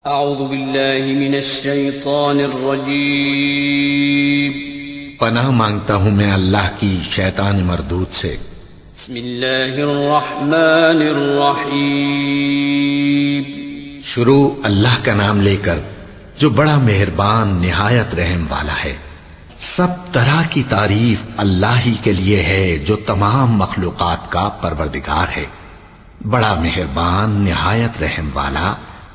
اعوذ باللہ من الشیطان الرجیم پناہ مانگتا ہوں میں اللہ کی شیطان مردود سے۔ بسم اللہ الرحمن الرحیم شروع اللہ کا نام لے کر جو بڑا مہربان نہایت رحم والا ہے۔ سب طرح کی تعریف اللہ ہی کے لیے ہے جو تمام مخلوقات کا پروردگار ہے، بڑا مہربان نہایت رحم والا،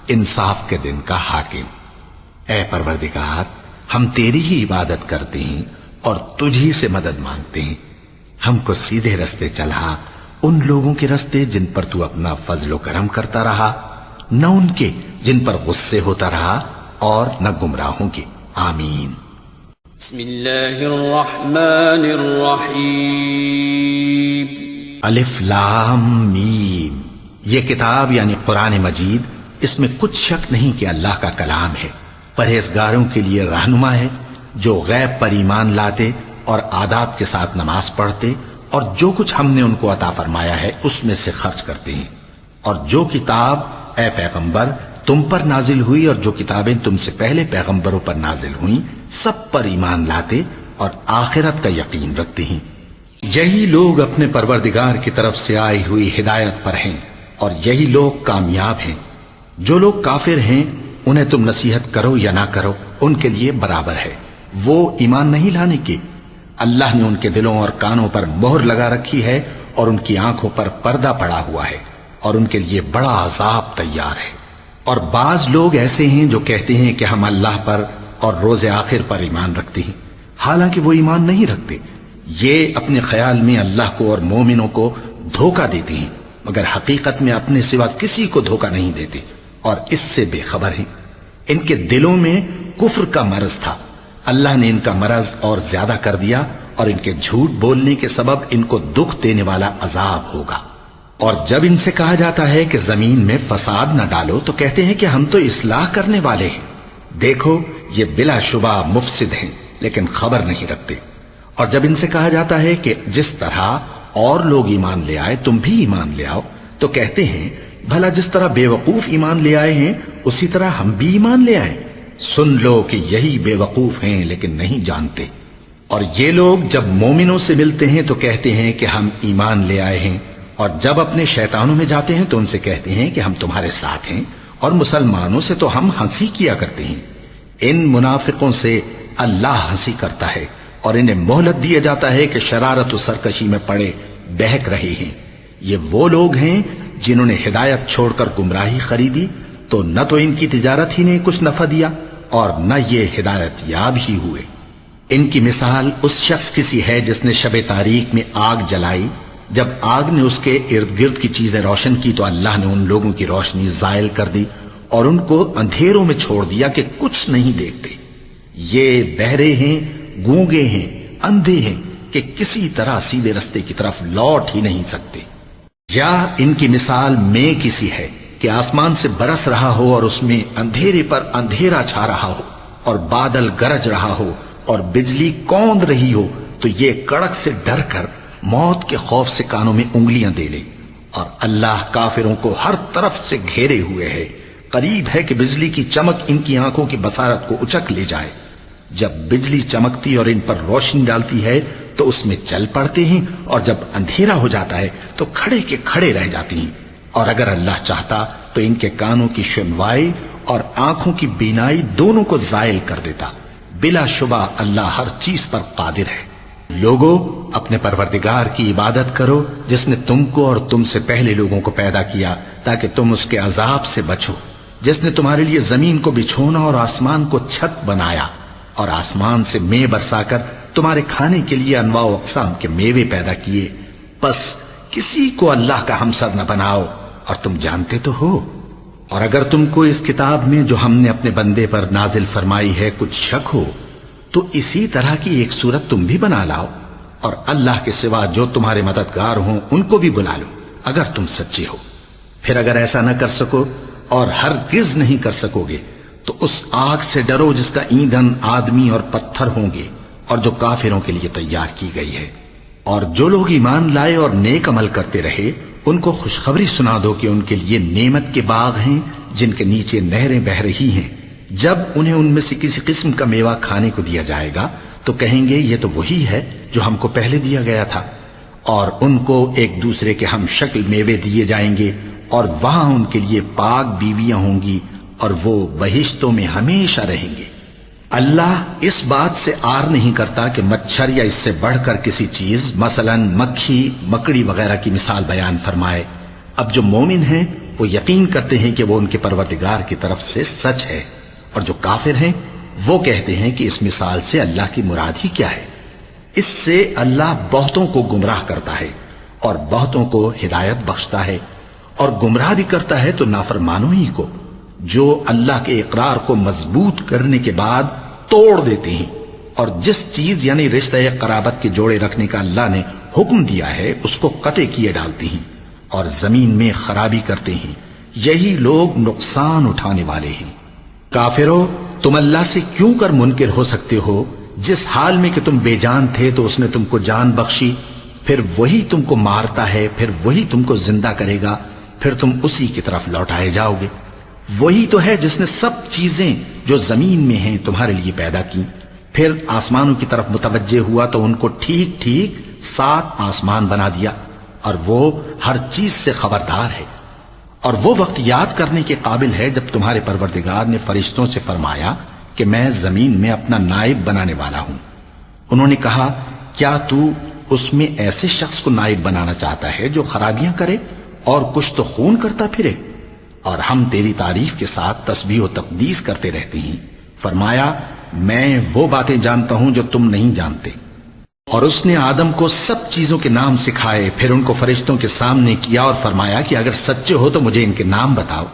انصاف کے دن کا حاکم۔ اے پروردگار، ہم تیری ہی عبادت کرتے ہیں اور تجھی سے مدد مانگتے ہیں۔ ہم کو سیدھے رستے چلا، ان لوگوں کے رستے جن پر تو اپنا فضل و کرم کرتا رہا، نہ ان کے جن پر غصے ہوتا رہا اور نہ گمراہوں کے۔ آمین۔ بسم اللہ الرحمن الرحیم الف لام میم۔ یہ کتاب یعنی قرآن مجید، اس میں کچھ شک نہیں کہ اللہ کا کلام ہے، پرہیزگاروں کے لیے رہنما ہے، جو غیب پر ایمان لاتے اور آداب کے ساتھ نماز پڑھتے اور جو کچھ ہم نے ان کو عطا فرمایا ہے اس میں سے خرچ کرتے ہیں، اور جو کتاب اے پیغمبر تم پر نازل ہوئی اور جو کتابیں تم سے پہلے پیغمبروں پر نازل ہوئیں سب پر ایمان لاتے اور آخرت کا یقین رکھتے ہیں۔ یہی لوگ اپنے پروردگار کی طرف سے آئی ہوئی ہدایت پر ہیں اور یہی لوگ کامیاب ہیں۔ جو لوگ کافر ہیں انہیں تم نصیحت کرو یا نہ کرو ان کے لیے برابر ہے، وہ ایمان نہیں لانے کے۔ اللہ نے ان کے دلوں اور کانوں پر مہر لگا رکھی ہے اور ان کی آنکھوں پر پردہ پڑا ہوا ہے اور ان کے لیے بڑا عذاب تیار ہے۔ اور بعض لوگ ایسے ہیں جو کہتے ہیں کہ ہم اللہ پر اور روز آخر پر ایمان رکھتے ہیں، حالانکہ وہ ایمان نہیں رکھتے۔ یہ اپنے خیال میں اللہ کو اور مومنوں کو دھوکہ دیتے ہیں، مگر حقیقت میں اپنے سوا کسی کو دھوکہ نہیں دیتے اور اس سے بے خبر ہیں۔ ان کے دلوں میں کفر کا مرض تھا، اللہ نے ان کا مرض اور زیادہ کر دیا اور ان کے جھوٹ بولنے کے سبب ان کو دکھ دینے والا عذاب ہوگا۔ اور جب ان سے کہا جاتا ہے کہ زمین میں فساد نہ ڈالو تو کہتے ہیں کہ ہم تو اصلاح کرنے والے ہیں۔ دیکھو یہ بلا شبہ مفسد ہیں لیکن خبر نہیں رکھتے۔ اور جب ان سے کہا جاتا ہے کہ جس طرح اور لوگ ایمان لے آئے تم بھی ایمان لے آؤ تو کہتے ہیں بھلا جس طرح بے وقوف ایمان لے آئے ہیں اسی طرح ہم بھی ایمان لے آئیں۔ سن لو کہ یہی بے وقوف ہیں لیکن نہیں جانتے۔ اور یہ لوگ جب مومنوں سے ملتے ہیں تو کہتے ہیں کہ ہم ایمان لے آئے ہیں، اور جب اپنے شیطانوں میں جاتے ہیں تو ان سے کہتے ہیں کہ ہم تمہارے ساتھ ہیں، اور مسلمانوں سے تو ہم ہنسی کیا کرتے ہیں۔ ان منافقوں سے اللہ ہنسی کرتا ہے اور انہیں مہلت دیا جاتا ہے کہ شرارت و سرکشی میں پڑے بہک رہے ہیں۔ یہ وہ لوگ ہیں جنہوں نے ہدایت چھوڑ کر گمراہی خریدی، تو نہ تو ان کی تجارت ہی نے کچھ نفع دیا اور نہ یہ ہدایت یاب ہی ہوئے۔ ان کی مثال اس شخص کی سی ہے جس نے شب تاریک میں آگ جلائی، جب آگ نے اس کے ارد گرد کی چیزیں روشن کی تو اللہ نے ان لوگوں کی روشنی زائل کر دی اور ان کو اندھیروں میں چھوڑ دیا کہ کچھ نہیں دیکھتے۔ یہ بہرے ہیں، گونگے ہیں، اندھے ہیں کہ کسی طرح سیدھے رستے کی طرف لوٹ ہی نہیں سکتے۔ یا ان کی مثال میں کسی ہے کہ آسمان سے برس رہا ہو اور اس میں اندھیرے پر اندھیرا چھا رہا ہو اور بادل گرج رہا ہو اور بجلی کوند رہی ہو تو یہ کڑک سے ڈر کر موت کے خوف سے کانوں میں انگلیاں دے لے۔ اور اللہ کافروں کو ہر طرف سے گھیرے ہوئے ہے، قریب ہے کہ بجلی کی چمک ان کی آنکھوں کی بصارت کو اچک لے جائے۔ جب بجلی چمکتی اور ان پر روشنی ڈالتی ہے تو اس میں چل پڑتے ہیں، اور جب اندھیرا ہو جاتا ہے تو کھڑے کے کھڑے رہ جاتے ہیں۔ اور اگر اللہ چاہتا تو ان کے کانوں کی سنوائی اور آنکھوں کی بینائی دونوں کو زائل کر دیتا۔ بلا شبہ اللہ ہر چیز پر قادر ہے۔ لوگوں، اپنے پروردگار کی عبادت کرو جس نے تم کو اور تم سے پہلے لوگوں کو پیدا کیا تاکہ تم اس کے عذاب سے بچو، جس نے تمہارے لیے زمین کو بچھونا اور آسمان کو چھت بنایا اور آسمان سے مے برسا کر تمہارے کھانے کے لیے انواع و اقسام کے میوے پیدا کیے۔ بس کسی کو اللہ کا ہمسر نہ بناؤ، اور تم جانتے تو ہو۔ اور اگر تم کو اس کتاب میں جو ہم نے اپنے بندے پر نازل فرمائی ہے کچھ شک ہو تو اسی طرح کی ایک صورت تم بھی بنا لاؤ، اور اللہ کے سوا جو تمہارے مددگار ہوں ان کو بھی بلا لو اگر تم سچے ہو۔ پھر اگر ایسا نہ کر سکو اور ہرگز نہیں کر سکو گے تو اس آگ سے ڈرو جس کا ایندھن آدمی اور پتھر ہوں گے اور جو کافروں کے لیے تیار کی گئی ہے۔ اور جو لوگ ایمان لائے اور نیک عمل کرتے رہے ان کو خوشخبری سنا دو کہ ان کے لیے نعمت کے باغ ہیں جن کے نیچے نہریں بہ رہی ہیں، جب انہیں ان میں سے کسی قسم کا میوہ کھانے کو دیا جائے گا تو کہیں گے یہ تو وہی ہے جو ہم کو پہلے دیا گیا تھا، اور ان کو ایک دوسرے کے ہم شکل میوے دیے جائیں گے، اور وہاں ان کے لیے پاک بیویاں ہوں گی، اور وہ بہشتوں میں ہمیشہ رہیں گے۔ اللہ اس بات سے آر نہیں کرتا کہ مچھر یا اس سے بڑھ کر کسی چیز مثلا مکھی، مکڑی وغیرہ کی مثال بیان فرمائے۔ اب جو مومن ہیں وہ یقین کرتے ہیں کہ وہ ان کے پروردگار کی طرف سے سچ ہے، اور جو کافر ہیں وہ کہتے ہیں کہ اس مثال سے اللہ کی مراد ہی کیا ہے۔ اس سے اللہ بہتوں کو گمراہ کرتا ہے اور بہتوں کو ہدایت بخشتا ہے، اور گمراہ بھی کرتا ہے تو نافرمانوں ہی کو، جو اللہ کے اقرار کو مضبوط کرنے کے بعد توڑ دیتے ہیں، اور جس چیز یعنی رشتہ قرابت کے جوڑے رکھنے کا اللہ نے حکم دیا ہے اس کو قطع کیے ڈالتے ہیں، اور زمین میں خرابی کرتے ہیں۔ یہی لوگ نقصان اٹھانے والے ہیں۔ کافرو، تم اللہ سے کیوں کر منکر ہو سکتے ہو؟ جس حال میں کہ تم بے جان تھے تو اس نے تم کو جان بخشی، پھر وہی تم کو مارتا ہے، پھر وہی تم کو زندہ کرے گا، پھر تم اسی کی طرف لوٹائے جاؤ گے۔ وہی تو ہے جس نے سب چیزیں جو زمین میں ہیں تمہارے لیے پیدا کی، پھر آسمانوں کی طرف متوجہ ہوا تو ان کو ٹھیک ٹھیک 7 آسمان بنا دیا، اور وہ ہر چیز سے خبردار ہے۔ اور وہ وقت یاد کرنے کے قابل ہے جب تمہارے پروردگار نے فرشتوں سے فرمایا کہ میں زمین میں اپنا نائب بنانے والا ہوں۔ انہوں نے کہا، کیا تو اس میں ایسے شخص کو نائب بنانا چاہتا ہے جو خرابیاں کرے اور کچھ تو خون کرتا پھرے؟ اور ہم تیری تعریف کے ساتھ تسبیح و تقدیس کرتے رہتے ہیں۔ فرمایا، میں وہ باتیں جانتا ہوں جو تم نہیں جانتے۔ اور اس نے آدم کو سب چیزوں کے نام سکھائے، پھر ان کو فرشتوں کے سامنے کیا اور فرمایا کہ اگر سچے ہو تو مجھے ان کے نام بتاؤ۔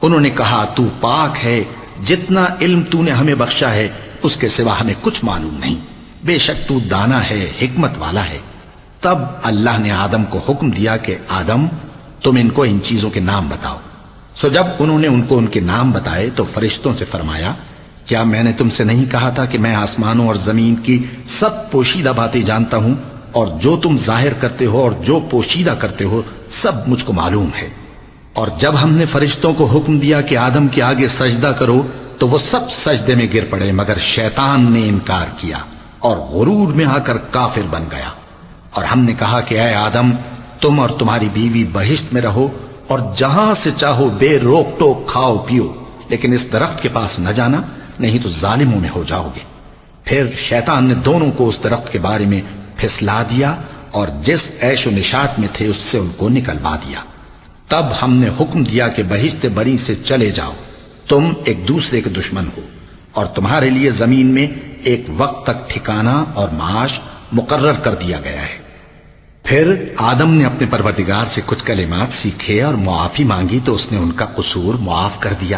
انہوں نے کہا، تو پاک ہے، جتنا علم تو نے ہمیں بخشا ہے اس کے سوا ہمیں کچھ معلوم نہیں، بے شک تو دانا ہے، حکمت والا ہے۔ تب اللہ نے آدم کو حکم دیا کہ آدم، تم ان کو ان چیزوں کے نام بتاؤ۔ سو جب انہوں نے ان کو ان کے نام بتائے تو فرشتوں سے فرمایا، کیا میں نے تم سے نہیں کہا تھا کہ میں آسمانوں اور زمین کی سب پوشیدہ باتیں جانتا ہوں، اور جو تم ظاہر کرتے ہو اور جو پوشیدہ کرتے ہو سب مجھ کو معلوم ہے۔ اور جب ہم نے فرشتوں کو حکم دیا کہ آدم کے آگے سجدہ کرو تو وہ سب سجدے میں گر پڑے، مگر شیطان نے انکار کیا اور غرور میں آ کر کافر بن گیا۔ اور ہم نے کہا کہ اے آدم، تم اور تمہاری بیوی بہشت میں رہو، اور جہاں سے چاہو بے روک ٹوک کھاؤ پیو، لیکن اس درخت کے پاس نہ جانا، نہیں تو ظالموں میں ہو جاؤ گے۔ پھر شیطان نے دونوں کو اس درخت کے بارے میں پھسلا دیا، اور جس عیش و نشاط میں تھے اس سے ان کو نکلوا دیا۔ تب ہم نے حکم دیا کہ بہشت بری سے چلے جاؤ، تم ایک دوسرے کے دشمن ہو، اور تمہارے لیے زمین میں ایک وقت تک ٹھکانہ اور معاش مقرر کر دیا گیا ہے۔ پھر آدم نے اپنے پروردگار سے کچھ کلمات سیکھے اور معافی مانگی تو اس نے ان کا قصور معاف کر دیا۔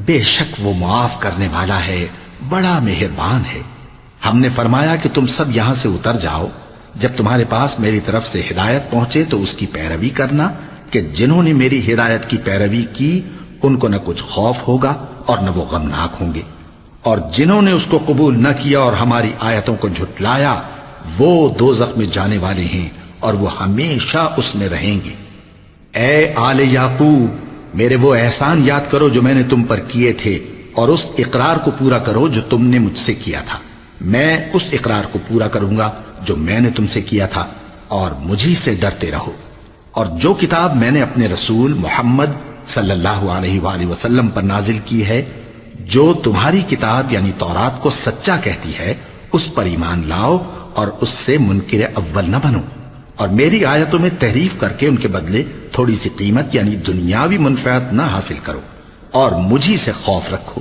بے شک وہ معاف کرنے والا ہے، بڑا مہربان ہے۔ ہم نے فرمایا کہ تم سب یہاں سے اتر جاؤ، جب تمہارے پاس میری طرف سے ہدایت پہنچے تو اس کی پیروی کرنا، کہ جنہوں نے میری ہدایت کی پیروی کی ان کو نہ کچھ خوف ہوگا اور نہ وہ غمناک ہوں گے، اور جنہوں نے اس کو قبول نہ کیا اور ہماری آیتوں کو جھٹلایا وہ دوزخ میں جانے والے ہیں اور وہ ہمیشہ اس میں رہیں گے۔ اے آل یعقوب، میرے وہ احسان یاد کرو جو میں نے تم پر کیے تھے، اور اس اقرار کو پورا کرو جو تم نے مجھ سے کیا تھا۔ میں اس اقرار کو پورا کروں گا جو میں نے تم سے کیا تھا، اور مجھی سے ڈرتے رہو۔ اور جو کتاب میں نے اپنے رسول محمد صلی اللہ علیہ وآلہ وسلم پر نازل کی ہے، جو تمہاری کتاب یعنی تورات کو سچا کہتی ہے، اس پر ایمان لاؤ اور اس سے منکر اول نہ بنو، اور میری آیتوں میں تحریف کر کے ان کے بدلے تھوڑی سی قیمت یعنی دنیاوی منفعت نہ حاصل کرو، اور مجھی سے خوف رکھو،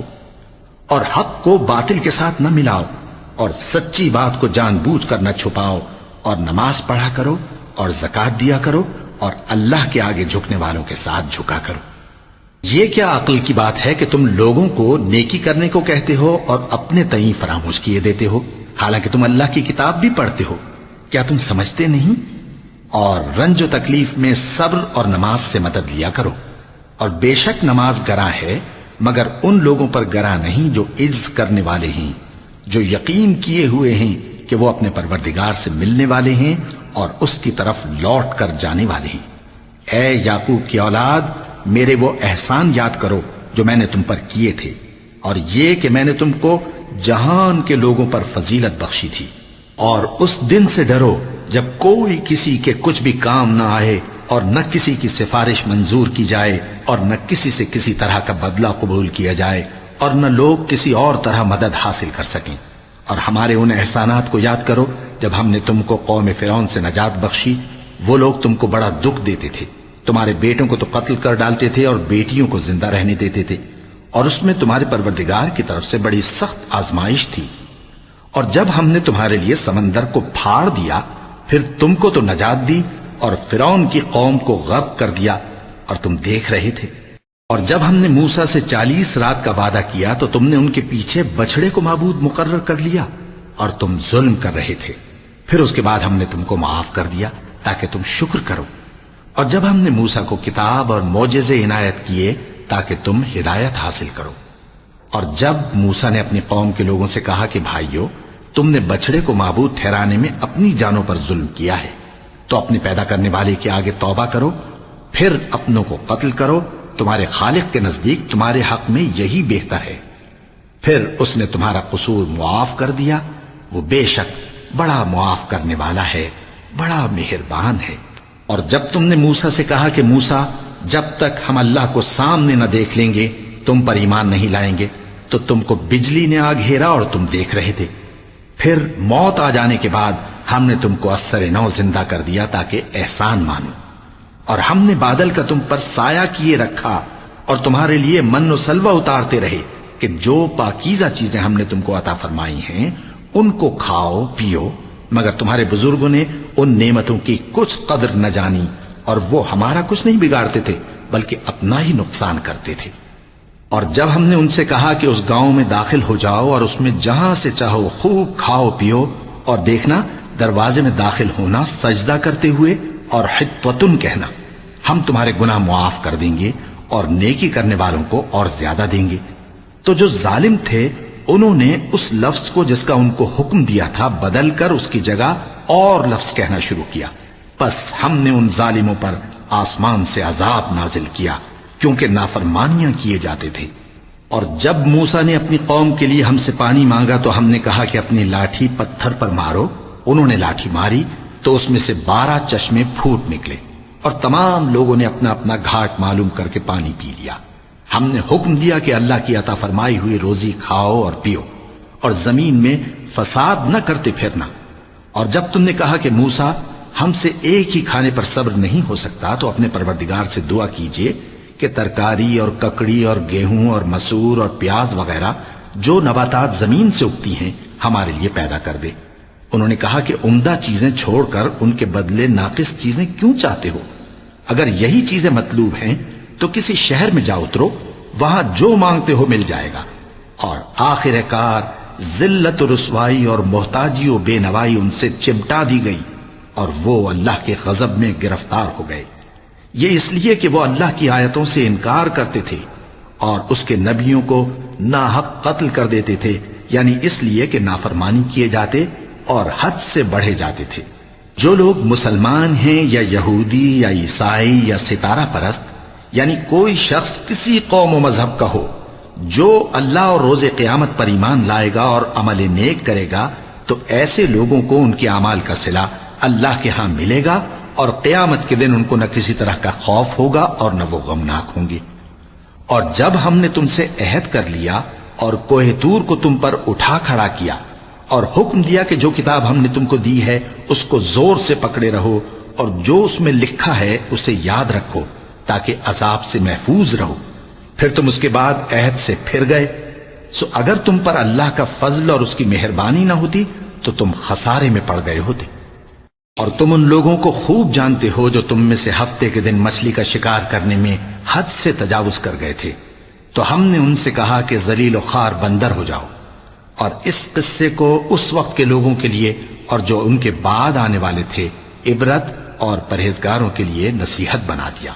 اور حق کو باطل کے ساتھ نہ ملاؤ، اور سچی بات کو جان بوجھ کر نہ چھپاؤ، اور نماز پڑھا کرو اور زکوٰۃ دیا کرو، اور اللہ کے آگے جھکنے والوں کے ساتھ جھکا کرو۔ یہ کیا عقل کی بات ہے کہ تم لوگوں کو نیکی کرنے کو کہتے ہو اور اپنے تئیں فراموش کیے دیتے ہو، حالانکہ تم اللہ کی کتاب بھی پڑھتے ہو؟ کیا تم سمجھتے نہیں؟ اور رنج و تکلیف میں صبر اور نماز سے مدد لیا کرو، اور بے شک نماز گراں ہے، مگر ان لوگوں پر گراں نہیں جو عجز کرنے والے ہیں، جو یقین کیے ہوئے ہیں کہ وہ اپنے پروردگار سے ملنے والے ہیں اور اس کی طرف لوٹ کر جانے والے ہیں۔ اے یعقوب کی اولاد، میرے وہ احسان یاد کرو جو میں نے تم پر کیے تھے، اور یہ کہ میں نے تم کو جہان کے لوگوں پر فضیلت بخشی تھی۔ اور اس دن سے ڈرو جب کوئی کسی کے کچھ بھی کام نہ آئے، اور نہ کسی کی سفارش منظور کی جائے، اور نہ کسی سے کسی طرح کا بدلہ قبول کیا جائے، اور نہ لوگ کسی اور طرح مدد حاصل کر سکیں۔ اور ہمارے ان احسانات کو یاد کرو جب ہم نے تم کو قوم فرعون سے نجات بخشی۔ وہ لوگ تم کو بڑا دکھ دیتے تھے، تمہارے بیٹوں کو تو قتل کر ڈالتے تھے اور بیٹیوں کو زندہ رہنے دیتے تھے، اور اس میں تمہارے پروردگار کی طرف سے بڑی سخت آزمائش تھی۔ اور جب ہم نے تمہارے لیے سمندر کو پھاڑ دیا، پھر تم کو تو نجات دی اور فرعون کی قوم کو غرق کر دیا، اور تم دیکھ رہے تھے۔ اور جب ہم نے موسیٰ سے 40 رات کا وعدہ کیا تو تم نے ان کے پیچھے بچڑے کو معبود مقرر کر لیا، اور تم ظلم کر رہے تھے۔ پھر اس کے بعد ہم نے تم کو معاف کر دیا تاکہ تم شکر کرو۔ اور جب ہم نے موسیٰ کو کتاب اور معجزے عنایت کیے تاکہ تم ہدایت حاصل کرو۔ اور جب موسیٰ نے اپنی قوم کے لوگوں سے کہا کہ بھائیو، تم نے بچڑے کو معبود ٹھہرانے میں اپنی جانوں پر ظلم کیا ہے، تو اپنے پیدا کرنے والے کے آگے توبہ کرو، پھر اپنوں کو قتل کرو، تمہارے خالق کے نزدیک تمہارے حق میں یہی بہتر ہے۔ پھر اس نے تمہارا قصور معاف کر دیا، وہ بے شک بڑا معاف کرنے والا ہے، بڑا مہربان ہے۔ اور جب تم نے موسیٰ سے کہا کہ موسیٰ، جب تک ہم اللہ کو سامنے نہ دیکھ لیں گے تم پر ایمان نہیں لائیں گے، تو تم کو بجلی نے آ گھیرا اور تم دیکھ رہے تھے۔ پھر موت آ جانے کے بعد ہم نے تم کو اثر نو زندہ کر دیا تاکہ احسان مانو۔ اور ہم نے بادل کا تم پر سایہ کیے رکھا اور تمہارے لیے من و سلوہ اتارتے رہے کہ جو پاکیزہ چیزیں ہم نے تم کو عطا فرمائی ہیں ان کو کھاؤ پیو، مگر تمہارے بزرگوں نے ان نعمتوں کی کچھ قدر نہ جانی، اور وہ ہمارا کچھ نہیں بگاڑتے تھے بلکہ اپنا ہی نقصان کرتے تھے۔ اور جب ہم نے ان سے کہا کہ اس گاؤں میں داخل ہو جاؤ اور اس میں جہاں سے چاہو خوب کھاؤ پیو، اور دیکھنا دروازے میں داخل ہونا سجدہ کرتے ہوئے اور حطوتن کہنا، ہم تمہارے گناہ معاف کر دیں گے اور نیکی کرنے والوں کو اور زیادہ دیں گے۔ تو جو ظالم تھے انہوں نے اس لفظ کو جس کا ان کو حکم دیا تھا بدل کر اس کی جگہ اور لفظ کہنا شروع کیا، پس ہم نے ان ظالموں پر آسمان سے عذاب نازل کیا کیونکہ نافرمانیاں کیے جاتے تھے۔ اور جب موسیٰ نے اپنی قوم کے لیے ہم سے پانی مانگا تو ہم نے کہا کہ اپنی لاٹھی پتھر پر مارو۔ انہوں نے لاٹھی ماری تو اس میں سے 12 چشمے پھوٹ نکلے، اور تمام لوگوں نے اپنا اپنا گھاٹ معلوم کر کے پانی پی لیا۔ ہم نے حکم دیا کہ اللہ کی عطا فرمائی ہوئی روزی کھاؤ اور پیو، اور زمین میں فساد نہ کرتے پھرنا۔ اور جب تم نے کہا کہ موسیٰ، ہم سے ایک ہی کھانے پر صبر نہیں ہو سکتا، تو اپنے پروردگار سے دعا کیجئے کہ ترکاری اور ککڑی اور گیہوں اور مسور اور پیاز وغیرہ جو نباتات زمین سے اگتی ہیں ہمارے لیے پیدا کر دے۔ انہوں نے کہا کہ عمدہ چیزیں چھوڑ کر ان کے بدلے ناقص چیزیں کیوں چاہتے ہو؟ اگر یہی چیزیں مطلوب ہیں تو کسی شہر میں جا اترو، وہاں جو مانگتے ہو مل جائے گا۔ اور آخر کار ذلت و رسوائی اور محتاجی و بے نوائی ان سے چمٹا دی گئی، اور وہ اللہ کے غضب میں گرفتار ہو گئے۔ یہ اس لیے کہ وہ اللہ کی آیتوں سے انکار کرتے تھے اور اس کے نبیوں کو ناحق قتل کر دیتے تھے، یعنی اس لیے کہ نافرمانی کیے جاتے اور حد سے بڑھے جاتے تھے۔ جو لوگ مسلمان ہیں یا یہودی یا عیسائی یا ستارہ پرست، یعنی کوئی شخص کسی قوم و مذہب کا ہو، جو اللہ اور روز قیامت پر ایمان لائے گا اور عمل نیک کرے گا، تو ایسے لوگوں کو ان کے اعمال کا صلہ اللہ کے ہاں ملے گا، اور قیامت کے دن ان کو نہ کسی طرح کا خوف ہوگا اور نہ وہ غمناک ہوں گے۔ اور جب ہم نے تم سے عہد کر لیا اور کوہ طور کو تم پر اٹھا کھڑا کیا اور حکم دیا کہ جو کتاب ہم نے تم کو دی ہے اس کو زور سے پکڑے رہو، اور جو اس میں لکھا ہے اسے یاد رکھو تاکہ عذاب سے محفوظ رہو، پھر تم اس کے بعد عہد سے پھر گئے، سو اگر تم پر اللہ کا فضل اور اس کی مہربانی نہ ہوتی تو تم خسارے میں پڑ گئے ہوتے۔ اور تم ان لوگوں کو خوب جانتے ہو جو تم میں سے ہفتے کے دن مچھلی کا شکار کرنے میں حد سے تجاوز کر گئے تھے، تو ہم نے ان سے کہا کہ ذلیل و خوار بندر ہو جاؤ، اور اس قصے کو اس وقت کے لوگوں کے لیے اور جو ان کے بعد آنے والے تھے عبرت اور پرہیزگاروں کے لیے نصیحت بنا دیا۔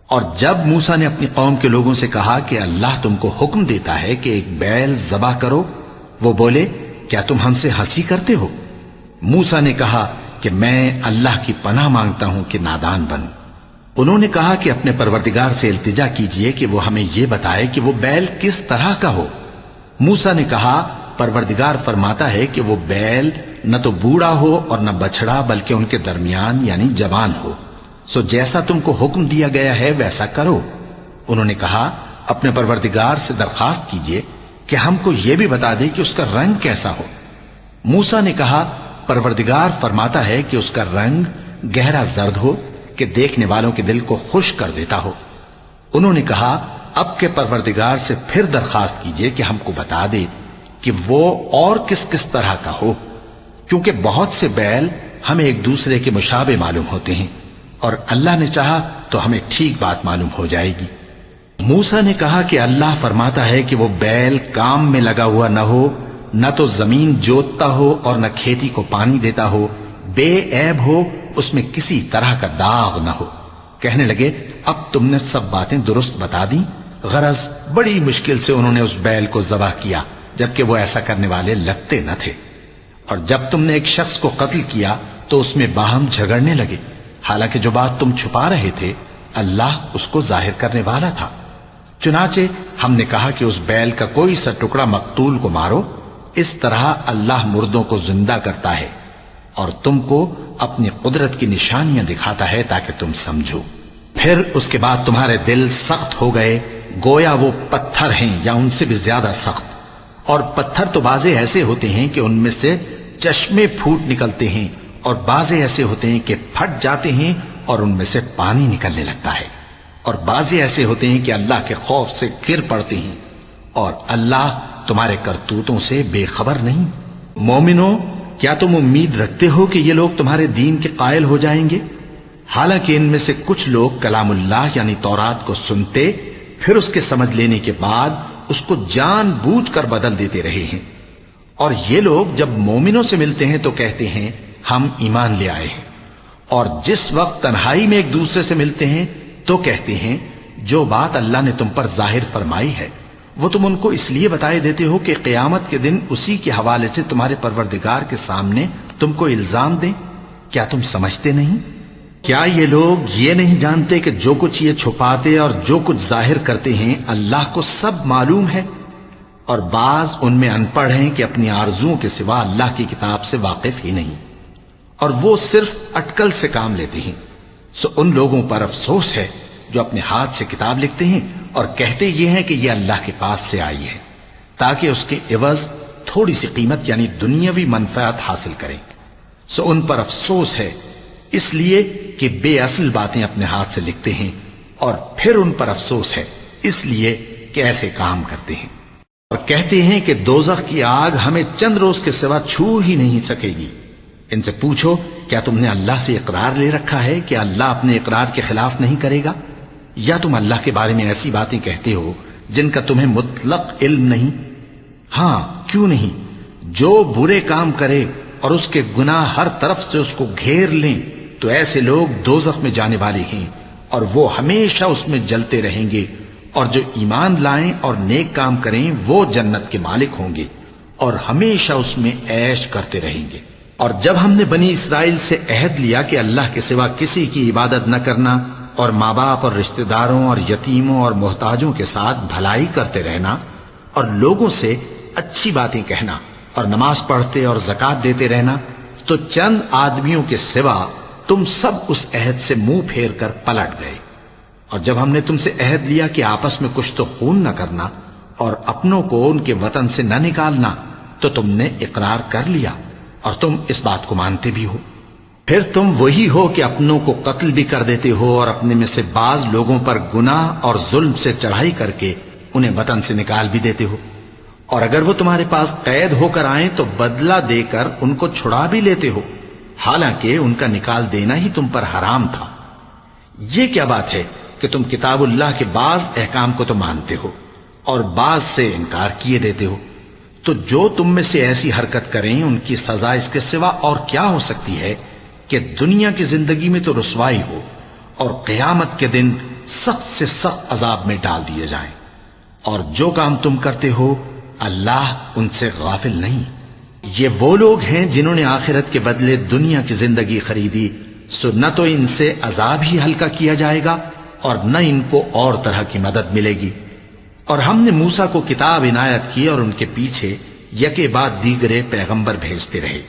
اور جب موسیٰ نے اپنی قوم کے لوگوں سے کہا کہ اللہ تم کو حکم دیتا ہے کہ ایک بیل ذبح کرو، وہ بولے کیا تم ہم سے ہنسی کرتے ہو؟ موسیٰ نے کہا کہ میں اللہ کی پناہ مانگتا ہوں کہ نادان بنوں۔ انہوں نے کہا کہ اپنے پروردگار سے التجا کیجئے کہ وہ ہمیں یہ بتائے کہ وہ بیل کس طرح کا ہو۔ موسیٰ نے کہا پروردگار فرماتا ہے کہ وہ بیل نہ تو بوڑھا ہو اور نہ بچڑا بلکہ ان کے درمیان یعنی جوان ہو، سو جیسا تم کو حکم دیا گیا ہے ویسا کرو۔ انہوں نے کہا اپنے پروردگار سے درخواست کیجئے کہ ہم کو یہ بھی بتا دے کہ اس کا رنگ کیسا ہو۔ موسیٰ نے کہا پروردگار فرماتا ہے کہ اس کا رنگ گہرا زرد ہو کہ دیکھنے والوں کے دل کو خوش کر دیتا ہو۔ انہوں نے کہا اب کے پروردگار سے پھر درخواست کیجئے کہ ہم کو بتا دے کہ وہ اور کس کس طرح کا ہو، کیونکہ بہت سے بیل ہمیں ایک دوسرے کے مشابہ معلوم ہوتے ہیں، اور اللہ نے چاہا تو ہمیں ٹھیک بات معلوم ہو جائے گی۔ موسیٰ نے کہا کہ اللہ فرماتا ہے کہ وہ بیل کام میں لگا ہوا نہ ہو، نہ تو زمین جوتتا ہو اور نہ کھیتی کو پانی دیتا ہو، بے عیب ہو، اس میں کسی طرح کا داغ نہ ہو۔ کہنے لگے اب تم نے سب باتیں درست بتا دی۔ غرض بڑی مشکل سے انہوں نے اس بیل کو ذبح کیا، جبکہ وہ ایسا کرنے والے لگتے نہ تھے۔ اور جب تم نے ایک شخص کو قتل کیا تو اس میں باہم جھگڑنے لگے، حالانکہ جو بات تم چھپا رہے تھے اللہ اس کو ظاہر کرنے والا تھا۔ چنانچہ ہم نے کہا کہ اس بیل کا کوئی سا ٹکڑا مقتول کو مارو، اس طرح اللہ مردوں کو زندہ کرتا ہے اور تم کو اپنی قدرت کی نشانیاں دکھاتا ہے تاکہ تم سمجھو۔ پھر اس کے بعد تمہارے دل سخت ہو گئے، گویا وہ پتھر ہیں یا ان سے بھی زیادہ سخت۔ اور پتھر تو بعضے ایسے ہوتے ہیں کہ ان میں سے چشمے پھوٹ نکلتے ہیں، اور بعضے ایسے ہوتے ہیں کہ پھٹ جاتے ہیں اور ان میں سے پانی نکلنے لگتا ہے، اور بعضے ایسے ہوتے ہیں کہ اللہ کے خوف سے گر پڑتے ہیں، اور اللہ تمہارے کرتوتوں سے بے خبر نہیں۔ مومنو، کیا تم امید رکھتے ہو کہ یہ لوگ تمہارے دین کے قائل ہو جائیں گے؟ حالانکہ ان میں سے کچھ لوگ کلام اللہ یعنی تورات کو سنتے، پھر اس کے سمجھ لینے کے بعد اس کو جان بوجھ کر بدل دیتے رہے ہیں۔ اور یہ لوگ جب مومنوں سے ملتے ہیں تو کہتے ہیں ہم ایمان لے آئے ہیں، اور جس وقت تنہائی میں ایک دوسرے سے ملتے ہیں تو کہتے ہیں جو بات اللہ نے تم پر ظاہر فرمائی ہے وہ تم ان کو اس لیے بتائے دیتے ہو کہ قیامت کے دن اسی کے حوالے سے تمہارے پروردگار کے سامنے تم کو الزام دیں۔ کیا تم سمجھتے نہیں؟ کیا یہ لوگ یہ نہیں جانتے کہ جو کچھ یہ چھپاتے اور جو کچھ ظاہر کرتے ہیں اللہ کو سب معلوم ہے؟ اور بعض ان میں ان پڑھ ہیں کہ اپنی آرزوؤں کے سوا اللہ کی کتاب سے واقف ہی نہیں، اور وہ صرف اٹکل سے کام لیتے ہیں۔ سو ان لوگوں پر افسوس ہے جو اپنے ہاتھ سے کتاب لکھتے ہیں اور کہتے یہ ہیں کہ یہ اللہ کے پاس سے آئی ہے، تاکہ اس کے عوض تھوڑی سی قیمت یعنی دنیاوی منفعت حاصل کریں۔ سو ان پر افسوس ہے اس لیے کہ بے اصل باتیں اپنے ہاتھ سے لکھتے ہیں، اور پھر ان پر افسوس ہے اس لیے کہ ایسے کام کرتے ہیں، اور کہتے ہیں کہ دوزخ کی آگ ہمیں چند روز کے سوا چھو ہی نہیں سکے گی۔ ان سے پوچھو کیا تم نے اللہ سے اقرار لے رکھا ہے کہ اللہ اپنے اقرار کے خلاف نہیں کرے گا؟ یا تم اللہ کے بارے میں ایسی باتیں کہتے ہو جن کا تمہیں مطلق علم نہیں؟ ہاں کیوں نہیں، جو برے کام کرے اور اس کے گناہ ہر طرف سے اس کو گھیر لیں تو ایسے لوگ دوزخ میں جانے والے ہیں، اور وہ ہمیشہ اس میں جلتے رہیں گے، اور جو ایمان لائیں اور نیک کام کریں وہ جنت کے مالک ہوں گے اور ہمیشہ اس میں عیش کرتے رہیں گے۔ اور جب ہم نے بنی اسرائیل سے عہد لیا کہ اللہ کے سوا کسی کی عبادت نہ کرنا، اور ماں باپ اور رشتہ داروں اور یتیموں اور محتاجوں کے ساتھ بھلائی کرتے رہنا، اور لوگوں سے اچھی باتیں کہنا، اور نماز پڑھتے اور زکوٰۃ دیتے رہنا، تو چند آدمیوں کے سوا تم سب اس عہد سے منہ پھیر کر پلٹ گئے۔ اور جب ہم نے تم سے عہد لیا کہ آپس میں کچھ تو خون نہ کرنا اور اپنوں کو ان کے وطن سے نہ نکالنا، تو تم نے اقرار کر لیا اور تم اس بات کو مانتے بھی ہو۔ پھر تم وہی ہو کہ اپنوں کو قتل بھی کر دیتے ہو، اور اپنے میں سے بعض لوگوں پر گناہ اور ظلم سے چڑھائی کر کے انہیں وطن سے نکال بھی دیتے ہو، اور اگر وہ تمہارے پاس قید ہو کر آئیں تو بدلہ دے کر ان کو چھڑا بھی لیتے ہو، حالانکہ ان کا نکال دینا ہی تم پر حرام تھا۔ یہ کیا بات ہے کہ تم کتاب اللہ کے بعض احکام کو تو مانتے ہو اور بعض سے انکار کیے دیتے ہو؟ تو جو تم میں سے ایسی حرکت کریں ان کی سزا اس کے سوا اور کیا ہو سکتی ہے کہ دنیا کی زندگی میں تو رسوائی ہو اور قیامت کے دن سخت سے سخت عذاب میں ڈال دیے جائیں۔ اور جو کام تم کرتے ہو اللہ ان سے غافل نہیں۔ یہ وہ لوگ ہیں جنہوں نے آخرت کے بدلے دنیا کی زندگی خریدی سو نہ تو ان سے عذاب ہی ہلکا کیا جائے گا اور نہ ان کو اور طرح کی مدد ملے گی۔ اور ہم نے موسیٰ کو کتاب عنایت کی اور ان کے پیچھے یکے بعد دیگرے پیغمبر بھیجتے رہے،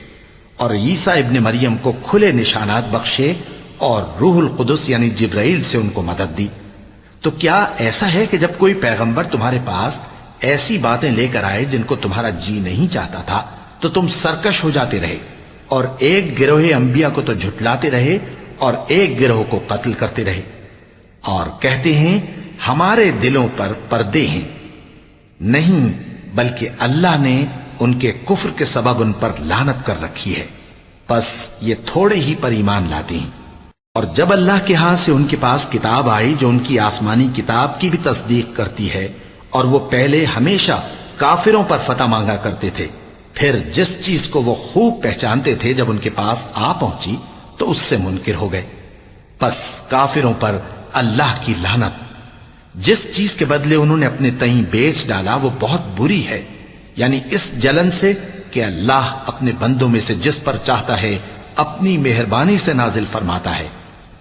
اور عیسیٰ ابن مریم کو کھلے نشانات بخشے اور روح القدس یعنی جبرائیل سے ان کو مدد دی۔ تو کیا ایسا ہے کہ جب کوئی پیغمبر تمہارے پاس ایسی باتیں لے کر آئے جن کو تمہارا جی نہیں چاہتا تھا تو تم سرکش ہو جاتے رہے، اور ایک گروہ انبیاء کو تو جھٹلاتے رہے اور ایک گروہ کو قتل کرتے رہے، اور کہتے ہیں ہمارے دلوں پر پردے ہیں؟ نہیں، بلکہ اللہ نے ان کے کفر کے سبب ان پر لعنت کر رکھی ہے، پس یہ تھوڑے ہی پر ایمان لاتے ہیں۔ اور جب اللہ کے ہاں سے ان کے پاس کتاب آئی جو ان کی آسمانی کتاب کی بھی تصدیق کرتی ہے، اور وہ پہلے ہمیشہ کافروں پر فتح مانگا کرتے تھے، پھر جس چیز کو وہ خوب پہچانتے تھے جب ان کے پاس آ پہنچی تو اس سے منکر ہو گئے، پس کافروں پر اللہ کی لعنت۔ جس چیز کے بدلے انہوں نے اپنے تئیں بیچ ڈالا وہ بہت بری ہے، یعنی اس جلن سے کہ اللہ اپنے بندوں میں سے جس پر چاہتا ہے اپنی مہربانی سے نازل فرماتا ہے۔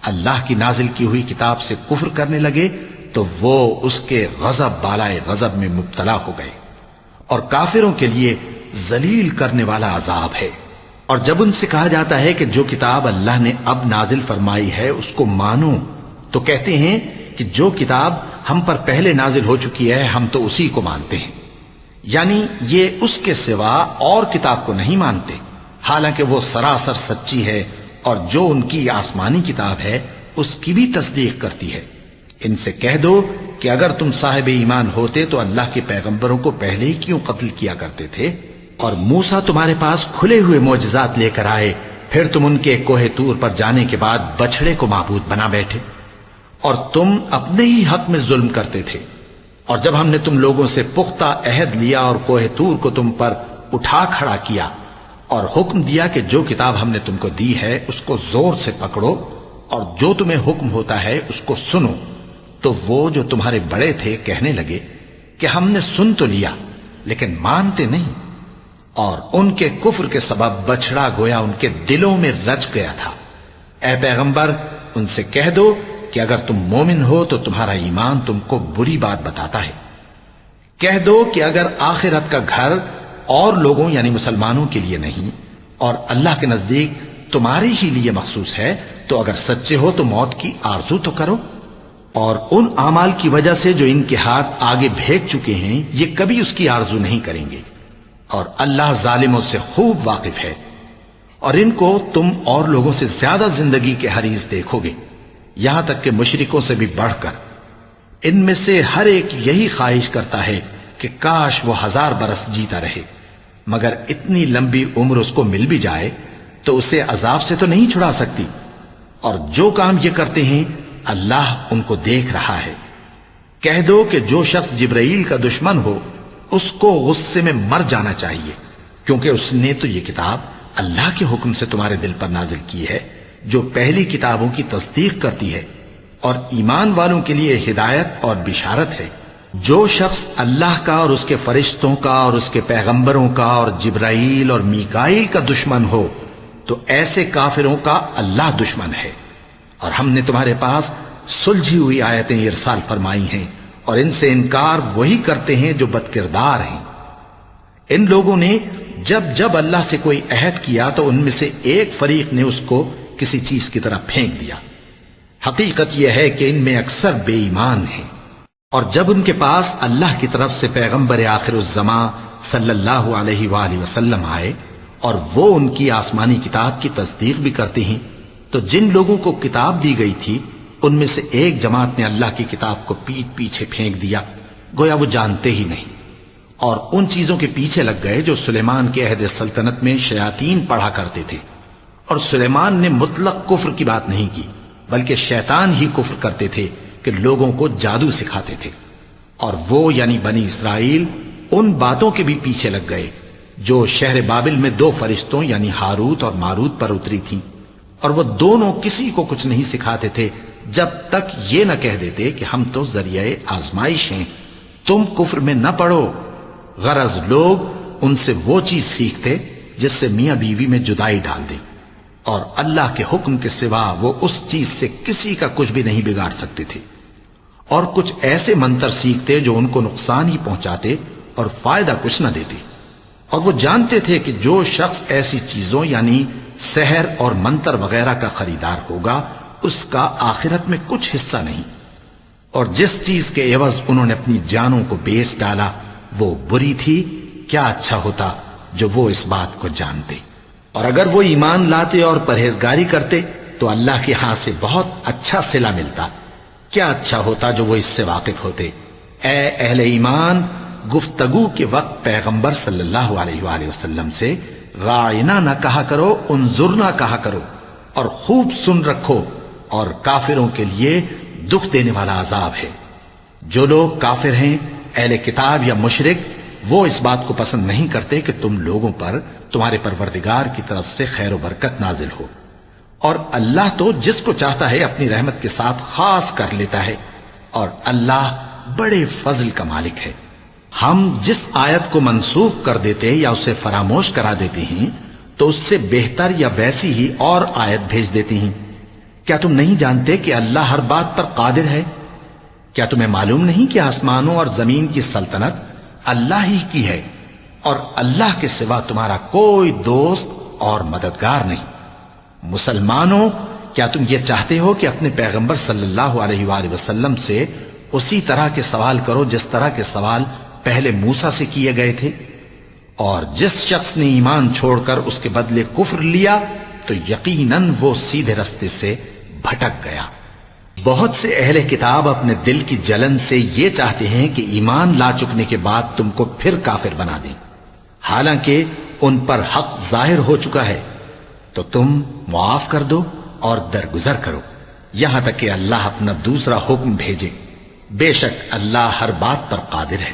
اللہ کی نازل کی ہوئی کتاب سے کفر کرنے لگے تو وہ اس کے غضب بالائے غضب میں مبتلا ہو گئے، اور کافروں کے لیے ذلیل کرنے والا عذاب ہے۔ اور جب ان سے کہا جاتا ہے کہ جو کتاب اللہ نے اب نازل فرمائی ہے اس کو مانو، تو کہتے ہیں کہ جو کتاب ہم پر پہلے نازل ہو چکی ہے ہم تو اسی کو مانتے ہیں، یعنی یہ اس کے سوا اور کتاب کو نہیں مانتے، حالانکہ وہ سراسر سچی ہے اور جو ان کی آسمانی کتاب ہے اس کی بھی تصدیق کرتی ہے۔ ان سے کہہ دو کہ اگر تم صاحب ایمان ہوتے تو اللہ کے پیغمبروں کو پہلے ہی کیوں قتل کیا کرتے تھے؟ اور موسیٰ تمہارے پاس کھلے ہوئے معجزات لے کر آئے، پھر تم ان کے کوہ طور پر جانے کے بعد بچڑے کو معبود بنا بیٹھے، اور تم اپنے ہی حق میں ظلم کرتے تھے۔ اور جب ہم نے تم لوگوں سے پختہ عہد لیا اور کوہ طور کو تم پر اٹھا کھڑا کیا اور حکم دیا کہ جو کتاب ہم نے تم کو دی ہے اس کو زور سے پکڑو اور جو تمہیں حکم ہوتا ہے اس کو سنو، تو وہ جو تمہارے بڑے تھے کہنے لگے کہ ہم نے سن تو لیا لیکن مانتے نہیں، اور ان کے کفر کے سبب بچڑا گویا ان کے دلوں میں رچ گیا تھا۔ اے پیغمبر ان سے کہہ دو کہ اگر تم مومن ہو تو تمہارا ایمان تم کو بری بات بتاتا ہے۔ کہہ دو کہ اگر آخرت کا گھر اور لوگوں یعنی مسلمانوں کے لیے نہیں اور اللہ کے نزدیک تمہارے ہی لیے مخصوص ہے تو اگر سچے ہو تو موت کی آرزو تو کرو، اور ان اعمال کی وجہ سے جو ان کے ہاتھ آگے بھیج چکے ہیں یہ کبھی اس کی آرزو نہیں کریں گے، اور اللہ ظالموں سے خوب واقف ہے۔ اور ان کو تم اور لوگوں سے زیادہ زندگی کے حریص دیکھو گے، یہاں تک کہ مشرکوں سے بھی بڑھ کر۔ ان میں سے ہر ایک یہی خواہش کرتا ہے کہ کاش وہ 1000 برس جیتا رہے، مگر اتنی لمبی عمر اس کو مل بھی جائے تو اسے عذاب سے تو نہیں چھڑا سکتی، اور جو کام یہ کرتے ہیں اللہ ان کو دیکھ رہا ہے۔ کہہ دو کہ جو شخص جبرائیل کا دشمن ہو اس کو غصے میں مر جانا چاہیے، کیونکہ اس نے تو یہ کتاب اللہ کے حکم سے تمہارے دل پر نازل کی ہے جو پہلی کتابوں کی تصدیق کرتی ہے، اور ایمان والوں کے لیے ہدایت اور بشارت ہے۔ جو شخص اللہ کا اور اس کے فرشتوں کا اور اس کے پیغمبروں کا اور جبرائیل اور میکائیل کا دشمن ہو تو ایسے کافروں کا اللہ دشمن ہے۔ اور ہم نے تمہارے پاس سلجھی ہوئی آیتیں ارسال فرمائی ہیں، اور ان سے انکار وہی کرتے ہیں جو بد کردار ہیں۔ ان لوگوں نے جب جب اللہ سے کوئی عہد کیا تو ان میں سے ایک فریق نے اس کو کسی چیز کی طرح پھینک دیا۔ حقیقت یہ ہے کہ ان میں اکثر بے ایمان ہیں، اور جب ان کے پاس اللہ کی طرف سے پیغمبر آخر الزمان صلی اللہ علیہ وآلہ وسلم آئے اور وہ ان کی آسمانی کتاب کی تصدیق بھی کرتے ہیں، تو جن لوگوں کو کتاب دی گئی تھی ان میں سے ایک جماعت نے اللہ کی کتاب کو پیٹ پیچھے پھینک دیا، گویا وہ جانتے ہی نہیں، اور ان چیزوں کے پیچھے لگ گئے جو سلیمان کے عہد سلطنت میں شیاطین پڑھا کرتے تھے۔ اور سلیمان نے مطلق کفر کی بات نہیں کی، بلکہ شیطان ہی کفر کرتے تھے کہ لوگوں کو جادو سکھاتے تھے، اور وہ یعنی بنی اسرائیل ان باتوں کے بھی پیچھے لگ گئے جو شہر بابل میں 2 فرشتوں یعنی ہاروت اور ماروت پر اتری تھی، اور وہ دونوں کسی کو کچھ نہیں سکھاتے تھے جب تک یہ نہ کہہ دیتے کہ ہم تو ذریعہ آزمائش ہیں، تم کفر میں نہ پڑو۔ غرض لوگ ان سے وہ چیز سیکھتے جس سے میاں بیوی میں جدائی ڈال دیں، اور اللہ کے حکم کے سوا وہ اس چیز سے کسی کا کچھ بھی نہیں بگاڑ سکتے تھے، اور کچھ ایسے منتر سیکھتے جو ان کو نقصان ہی پہنچاتے اور فائدہ کچھ نہ دیتے، اور وہ جانتے تھے کہ جو شخص ایسی چیزوں یعنی سحر اور منتر وغیرہ کا خریدار ہوگا اس کا آخرت میں کچھ حصہ نہیں، اور جس چیز کے عوض انہوں نے اپنی جانوں کو بیچ ڈالا وہ بری تھی، کیا اچھا ہوتا جو وہ اس بات کو جانتے، اور اگر وہ ایمان لاتے اور پرہیزگاری کرتے تو اللہ کے ہاں سے بہت اچھا صلہ ملتا، کیا اچھا ہوتا جو وہ اس سے واقف ہوتے۔ اے اہل ایمان، گفتگو کے وقت پیغمبر صلی اللہ علیہ وآلہ وسلم سے راعنا نہ کہا کرو، انظرنا کہا کرو، اور خوب سن رکھو، اور کافروں کے لیے دکھ دینے والا عذاب ہے۔ جو لوگ کافر ہیں، اہل کتاب یا مشرک، وہ اس بات کو پسند نہیں کرتے کہ تم لوگوں پر تمہارے پروردگار کی طرف سے خیر و برکت نازل ہو، اور اللہ تو جس کو چاہتا ہے اپنی رحمت کے ساتھ خاص کر لیتا ہے، اور اللہ بڑے فضل کا مالک ہے۔ ہم جس آیت کو منسوخ کر دیتے یا اسے فراموش کرا دیتے ہیں تو اس سے بہتر یا ویسی ہی اور آیت بھیج دیتے ہیں۔ کیا تم نہیں جانتے کہ اللہ ہر بات پر قادر ہے؟ کیا تمہیں معلوم نہیں کہ آسمانوں اور زمین کی سلطنت اللہ ہی کی ہے، اور اللہ کے سوا تمہارا کوئی دوست اور مددگار نہیں؟ مسلمانوں، کیا تم یہ چاہتے ہو کہ اپنے پیغمبر صلی اللہ علیہ وآلہ وسلم سے اسی طرح کے سوال کرو جس طرح کے سوال پہلے موسیٰ سے کیے گئے تھے؟ اور جس شخص نے ایمان چھوڑ کر اس کے بدلے کفر لیا تو یقیناً وہ سیدھے رستے سے بھٹک گیا۔ بہت سے اہل کتاب اپنے دل کی جلن سے یہ چاہتے ہیں کہ ایمان لا چکنے کے بعد تم کو پھر کافر بنا دیں، حالانکہ ان پر حق ظاہر ہو چکا ہے، تو تم معاف کر دو اور درگزر کرو یہاں تک کہ اللہ اپنا دوسرا حکم بھیجے۔ بے شک اللہ ہر بات پر قادر ہے۔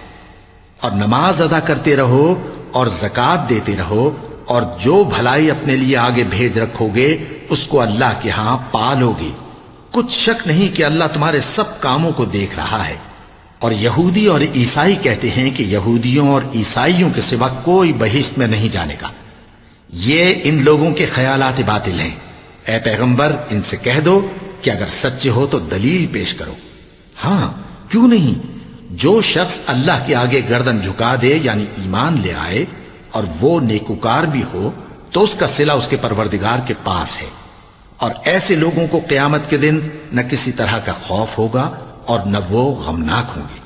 اور نماز ادا کرتے رہو اور زکوٰۃ دیتے رہو، اور جو بھلائی اپنے لیے آگے بھیج رکھو گے اس کو اللہ کے ہاں پالو گے۔ کچھ شک نہیں کہ اللہ تمہارے سب کاموں کو دیکھ رہا ہے۔ اور یہودی اور عیسائی کہتے ہیں کہ یہودیوں اور عیسائیوں کے سوا کوئی بہشت میں نہیں جانے گا۔ یہ ان لوگوں کے خیالات باطل ہیں۔ اے پیغمبر، ان سے کہہ دو کہ اگر سچے ہو تو دلیل پیش کرو۔ ہاں، کیوں نہیں؟ جو شخص اللہ کے آگے گردن جھکا دے یعنی ایمان لے آئے اور وہ نیکوکار بھی ہو تو اس کا صلہ اس کے پروردگار کے پاس ہے، اور ایسے لوگوں کو قیامت کے دن نہ کسی طرح کا خوف ہوگا اور نہ وہ غمناک ہوں گے۔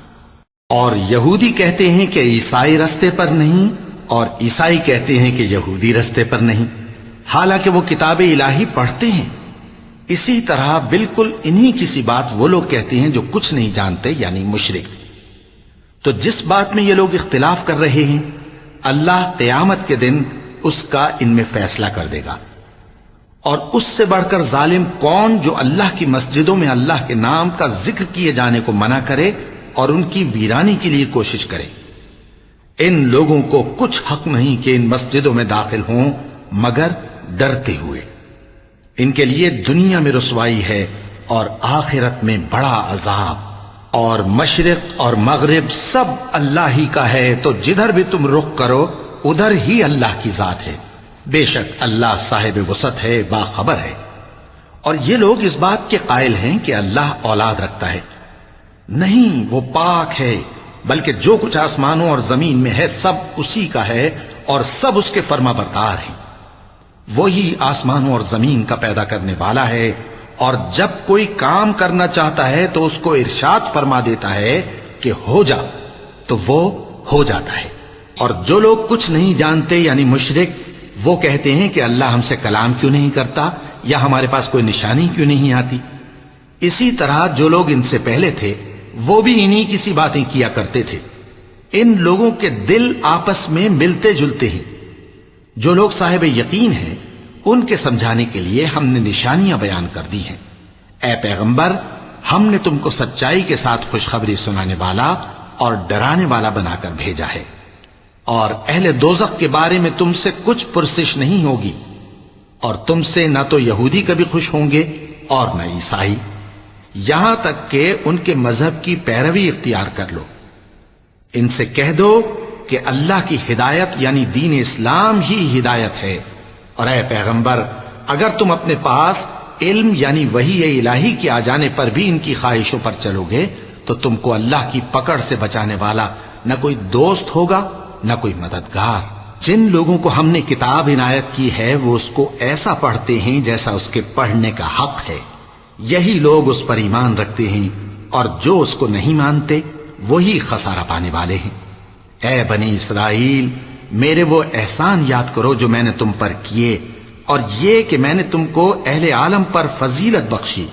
اور یہودی کہتے ہیں کہ عیسائی رستے پر نہیں، اور عیسائی کہتے ہیں کہ یہودی رستے پر نہیں، حالانکہ وہ کتاب الہی پڑھتے ہیں۔ اسی طرح بالکل انہی کسی بات وہ لوگ کہتے ہیں جو کچھ نہیں جانتے یعنی مشرک۔ تو جس بات میں یہ لوگ اختلاف کر رہے ہیں اللہ قیامت کے دن اس کا ان میں فیصلہ کر دے گا۔ اور اس سے بڑھ کر ظالم کون جو اللہ کی مسجدوں میں اللہ کے نام کا ذکر کیے جانے کو منع کرے اور ان کی ویرانی کے لیے کوشش کرے۔ ان لوگوں کو کچھ حق نہیں کہ ان مسجدوں میں داخل ہوں مگر ڈرتے ہوئے۔ ان کے لیے دنیا میں رسوائی ہے اور آخرت میں بڑا عذاب۔ اور مشرق اور مغرب سب اللہ ہی کا ہے، تو جدھر بھی تم رخ کرو ادھر ہی اللہ کی ذات ہے۔ بے شک اللہ صاحب وسعت ہے، باخبر ہے۔ اور یہ لوگ اس بات کے قائل ہیں کہ اللہ اولاد رکھتا ہے۔ نہیں، وہ پاک ہے، بلکہ جو کچھ آسمانوں اور زمین میں ہے سب اسی کا ہے، اور سب اس کے فرما بردار ہیں۔ وہی آسمانوں اور زمین کا پیدا کرنے والا ہے، اور جب کوئی کام کرنا چاہتا ہے تو اس کو ارشاد فرما دیتا ہے کہ ہو جا، تو وہ ہو جاتا ہے۔ اور جو لوگ کچھ نہیں جانتے یعنی مشرک، وہ کہتے ہیں کہ اللہ ہم سے کلام کیوں نہیں کرتا، یا ہمارے پاس کوئی نشانی کیوں نہیں آتی۔ اسی طرح جو لوگ ان سے پہلے تھے وہ بھی انہی کسی باتیں کیا کرتے تھے۔ ان لوگوں کے دل آپس میں ملتے جلتے ہیں۔ جو لوگ صاحب یقین ہیں ان کے سمجھانے کے لیے ہم نے نشانیاں بیان کر دی ہیں۔ اے پیغمبر، ہم نے تم کو سچائی کے ساتھ خوشخبری سنانے والا اور ڈرانے والا بنا کر بھیجا ہے۔ اور اہل دوزخ کے بارے میں تم سے کچھ پرسش نہیں ہوگی، اور تم سے نہ تو یہودی کبھی خوش ہوں گے اور نہ عیسائی، یہاں تک کہ ان کے مذہب کی پیروی اختیار کر لو۔ ان سے کہہ دو کہ اللہ کی ہدایت یعنی دین اسلام ہی ہدایت ہے، اور اے پیغمبر اگر تم اپنے پاس علم یعنی وحی الہی کے آ جانے پر بھی ان کی خواہشوں پر چلو گے تو تم کو اللہ کی پکڑ سے بچانے والا نہ کوئی دوست ہوگا نہ کوئی مددگار۔ جن لوگوں کو ہم نے کتاب عنایت کی ہے وہ اس کو ایسا پڑھتے ہیں جیسا اس کے پڑھنے کا حق ہے، یہی لوگ اس پر ایمان رکھتے ہیں، اور جو اس کو نہیں مانتے وہی خسارہ پانے والے ہیں۔ اے بنی اسرائیل، میرے وہ احسان یاد کرو جو میں نے تم پر کیے، اور یہ کہ میں نے تم کو اہل عالم پر فضیلت بخشی،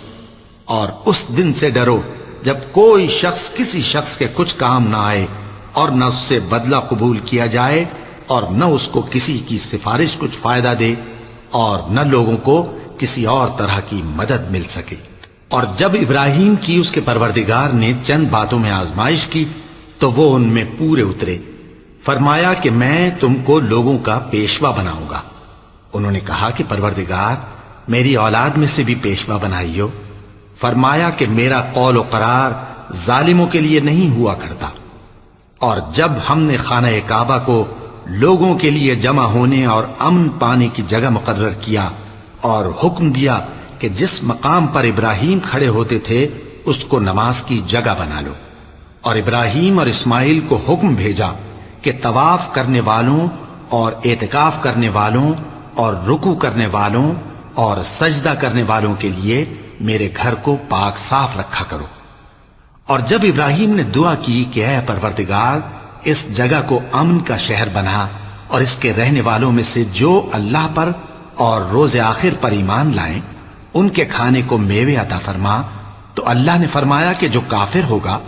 اور اس دن سے ڈرو جب کوئی شخص کسی شخص کے کچھ کام نہ آئے اور نہ اس سے بدلہ قبول کیا جائے اور نہ اس کو کسی کی سفارش کچھ فائدہ دے اور نہ لوگوں کو کسی اور طرح کی مدد مل سکے۔ اور جب ابراہیم کی اس کے پروردگار نے چند باتوں میں آزمائش کی تو وہ ان میں پورے اترے۔ فرمایا کہ میں تم کو لوگوں کا پیشوا بناؤں گا۔ انہوں نے کہا کہ پروردگار، میری اولاد میں سے بھی پیشوا بنائیو۔ فرمایا کہ میرا قول و قرار ظالموں کے لیے نہیں ہوا کرتا۔ اور جب ہم نے خانہ کعبہ کو لوگوں کے لیے جمع ہونے اور امن پانے کی جگہ مقرر کیا اور حکم دیا کہ جس مقام پر ابراہیم کھڑے ہوتے تھے اس کو نماز کی جگہ بنا لو، اور ابراہیم اور اسماعیل کو حکم بھیجا کہ طواف کرنے والوں اور اعتکاف کرنے والوں اور رکوع کرنے والوں اور سجدہ کرنے والوں کے لیے میرے گھر کو پاک صاف رکھا کرو۔ اور جب ابراہیم نے دعا کی کہ اے پروردگار، اس جگہ کو امن کا شہر بنا اور اس کے رہنے والوں میں سے جو اللہ پر اور روز آخر پر ایمان لائیں ان کے کھانے کو میوے عطا فرما، تو اللہ نے فرمایا کہ جو کافر ہوگا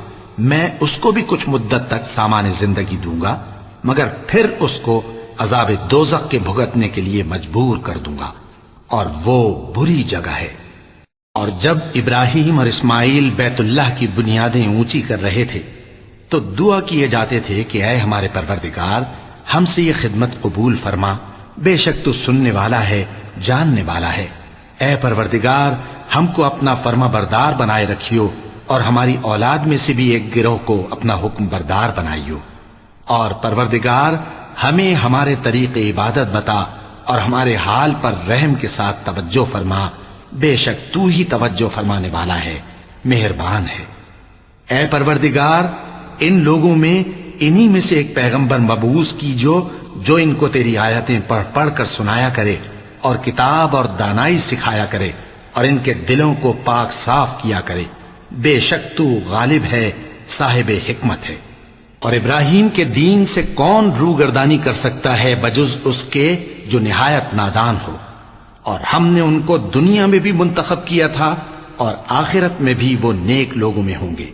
میں اس کو بھی کچھ مدت تک سامان زندگی دوں گا، مگر پھر اس کو عذاب دوزخ کے بھگتنے کے لیے مجبور کر دوں گا، اور وہ بری جگہ ہے۔ اور جب ابراہیم اور اسماعیل بیت اللہ کی بنیادیں اونچی کر رہے تھے تو دعا کیے جاتے تھے کہ اے ہمارے پروردگار، ہم سے یہ خدمت قبول فرما، بے شک تو سننے والا ہے، جاننے والا ہے۔ اے پروردگار، ہم کو اپنا فرما بردار بنائے رکھیو، اور ہماری اولاد میں سے بھی ایک گروہ کو اپنا حکم بردار بنائیو۔ اور پروردگار، ہمیں ہمارے طریق عبادت بتا اور ہمارے حال پر رحم کے ساتھ توجہ فرما، بے شک تو ہی توجہ فرمانے والا ہے، مہربان ہے۔ اے پروردگار، ان لوگوں میں انہی میں سے ایک پیغمبر مبعوث کیجو جو ان کو تیری آیتیں پڑھ پڑھ کر سنایا کرے اور کتاب اور دانائی سکھایا کرے اور ان کے دلوں کو پاک صاف کیا کرے، بے شک تو غالب ہے، صاحب حکمت ہے۔ اور ابراہیم کے دین سے کون روگردانی کر سکتا ہے بجز اس کے جو نہایت نادان ہو، اور ہم نے ان کو دنیا میں بھی منتخب کیا تھا اور آخرت میں بھی وہ نیک لوگوں میں ہوں گے۔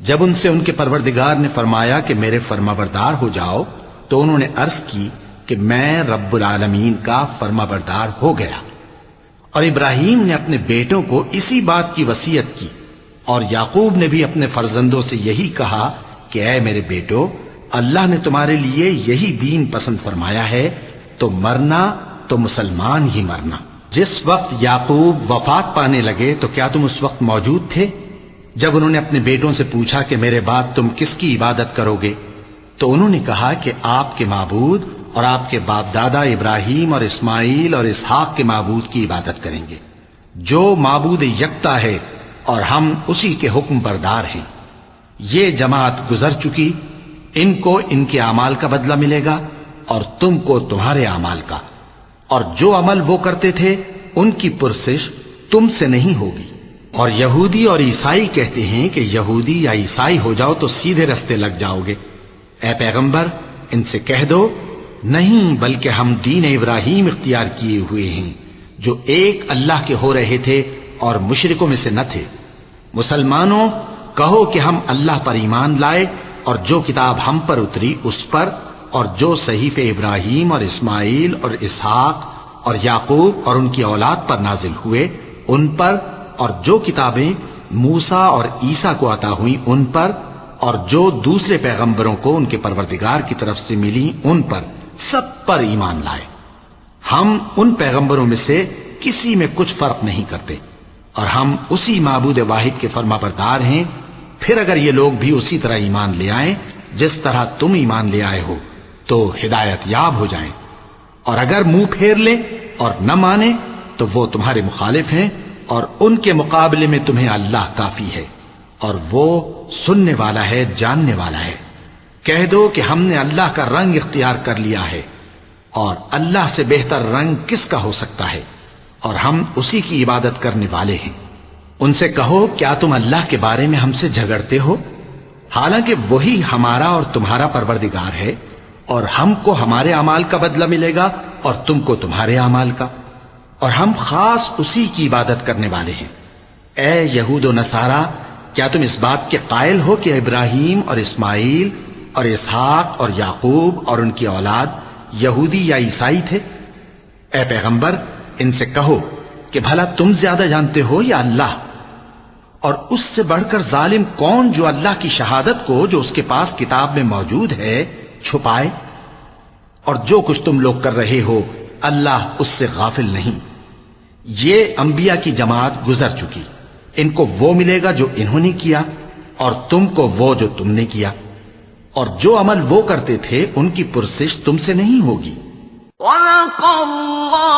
جب ان سے ان کے پروردگار نے فرمایا کہ میرے فرما بردار ہو جاؤ تو انہوں نے عرض کی کہ میں رب العالمین کا فرما بردار ہو گیا۔ اور ابراہیم نے اپنے بیٹوں کو اسی بات کی وصیت کی، اور یعقوب نے بھی اپنے فرزندوں سے یہی کہا کہ اے میرے بیٹو، اللہ نے تمہارے لیے یہی دین پسند فرمایا ہے، تو مرنا تو مسلمان ہی مرنا۔ جس وقت یعقوب وفات پانے لگے تو کیا تم اس وقت موجود تھے جب انہوں نے اپنے بیٹوں سے پوچھا کہ میرے بعد تم کس کی عبادت کرو گے؟ تو انہوں نے کہا کہ آپ کے معبود اور آپ کے باپ دادا ابراہیم اور اسماعیل اور اسحاق کے معبود کی عبادت کریں گے، جو معبود یکتا ہے اور ہم اسی کے حکم بردار ہیں۔ یہ جماعت گزر چکی، ان کو ان کے اعمال کا بدلہ ملے گا اور تم کو تمہارے اعمال کا، اور جو عمل وہ کرتے تھے ان کی پرسش تم سے نہیں ہوگی۔ اور یہودی اور عیسائی کہتے ہیں کہ یہودی یا عیسائی ہو جاؤ تو سیدھے رستے لگ جاؤ گے۔ اے پیغمبر، ان سے کہہ دو نہیں، بلکہ ہم دین ابراہیم اختیار کیے ہوئے ہیں جو ایک اللہ کے ہو رہے تھے اور مشرکوں میں سے نہ تھے۔ مسلمانوں، کہو کہ ہم اللہ پر ایمان لائے اور جو کتاب ہم پر اتری اس پر، اور جو صحیفے ابراہیم اور اسماعیل اور اسحاق اور یعقوب اور ان کی اولاد پر نازل ہوئے ان پر، اور جو کتابیں موسیٰ اور عیسیٰ کو عطا ہوئیں ان پر، اور جو دوسرے پیغمبروں کو ان کے پروردگار کی طرف سے ملی ان پر، سب پر ایمان لائے۔ ہم ان پیغمبروں میں سے کسی میں کچھ فرق نہیں کرتے، اور ہم اسی معبود واحد کے فرما بردار ہیں۔ پھر اگر یہ لوگ بھی اسی طرح ایمان لے آئیں جس طرح تم ایمان لے آئے ہو تو ہدایت یاب ہو جائیں، اور اگر منہ پھیر لیں اور نہ مانے تو وہ تمہارے مخالف ہیں، اور ان کے مقابلے میں تمہیں اللہ کافی ہے، اور وہ سننے والا ہے، جاننے والا ہے۔ کہہ دو کہ ہم نے اللہ کا رنگ اختیار کر لیا ہے، اور اللہ سے بہتر رنگ کس کا ہو سکتا ہے، اور ہم اسی کی عبادت کرنے والے ہیں۔ ان سے کہو کیا تم اللہ کے بارے میں ہم سے جھگڑتے ہو، حالانکہ وہی ہمارا اور تمہارا پروردگار ہے، اور ہم کو ہمارے اعمال کا بدلہ ملے گا اور تم کو تمہارے اعمال کا، اور ہم خاص اسی کی عبادت کرنے والے ہیں۔ اے یہود و نصارا، کیا تم اس بات کے قائل ہو کہ ابراہیم اور اسماعیل اور اسحاق اور یعقوب اور ان کی اولاد یہودی یا عیسائی تھے؟ اے پیغمبر، ان سے کہو کہ بھلا تم زیادہ جانتے ہو یا اللہ؟ اور اس سے بڑھ کر ظالم کون جو اللہ کی شہادت کو جو اس کے پاس کتاب میں موجود ہے چھپائے؟ اور جو کچھ تم لوگ کر رہے ہو اللہ اس سے غافل نہیں۔ یہ انبیاء کی جماعت گزر چکی، ان کو وہ ملے گا جو انہوں نے کیا، اور تم کو وہ جو تم نے کیا، اور جو عمل وہ کرتے تھے ان کی پرسش تم سے نہیں ہوگی۔ وَلَقَ اللَّهُ